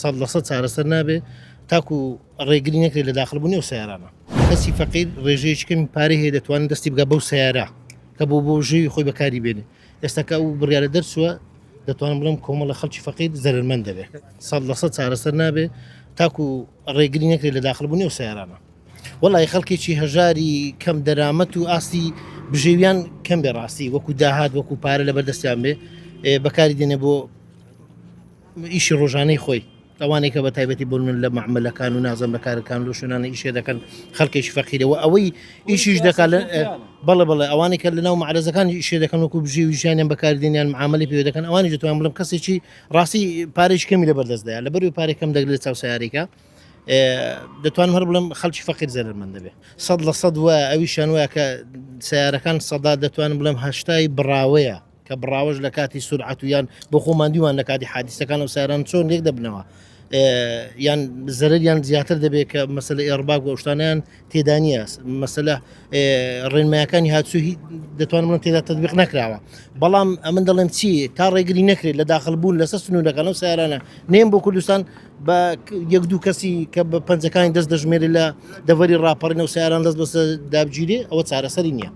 سەد لە سەد چارەسەر نابێ تاکو ڕێگری نەکرێت لە داخلبوونی و سیارانە کەسی فەقیر ڕێژەیەکی کەمی پارەی هەیە دەتوانێت دەستی بگە بەو سیارە کە بۆ ژێوی خۆی بەکاری بێنێ ئێستاکە ئەو بڕیارە دەرچووە دەتوانم بڵێم کۆمەڵە خەڵکی فەقیر زەرمەند دەبێت سەد لە سەد چارەسەر نابێ تاکو ڕێگری نەکرێت لە داخلبوونی و سیارانە وەڵی خەڵکێکی هەژاری کەم دەرامەت و ئاستی بژێویان کەم بێ ڕاستی وەکو داهات وەکو پارە لە بەردەستیان بێ بەکاری دێنێ بۆ ئیشی ڕۆژانەی خۆی ئەوانێک کە بە تایبەتی بۆ من لە معاملەکان و نازم بەکارەکان لە شوێنانە ئیشێ دەکەن خەڵکێکی فەقیرەوە ئەوەی ئیشیش دەکات بەڵێ ئەوانێک کە لەناو معرەزەکان ئیشێ دەکەن وەکو بژێوی ژیانیان بەکاردێنیان معاملەی پێ دەکەن ئەوانی دەتوان بڵم کەسێکی ڕاستی پارێکی کەمی لە بەردەستدایە لە بەروی پارێک کەم دەگرێت چاو سیارێکە دەتوانم هەر بڵم خەڵکی فەقیر زەرمەند دەبێت سەد لە سەد وە ئەویشان وایە کە سیارەکان سەدا دەتوانم بڵم هەشتای بڕاوەیە کە بڕاوەش لە کاتی سورعەت و یان بۆ خۆماندیوان لە کاتی حادیسەکان و سیاران چۆن لێک دەبنەوە یان زەرریان زیاتر دەبێت کە مەسەلە ئێڕباگ و شتانیان تێدا نیە مەسەلە ڕێنمایەکانی هاتووی دەتوانم بڵم تێدا تەطبیق نەکراوە بەڵام ئەمن دەڵێم چی تا ڕێگری نەکرێت لە داخلبوون لەسەر سنوورەکان و سیارانە نێم بۆ کوردستان بە یەک دوو کەسی کە بە پەنجەکانی دەست دەژمێری لە دەڤەری ڕاپەڕینە و سیاران دەست بەسەر دابگیرێ ئەوە چارەسەری نییە.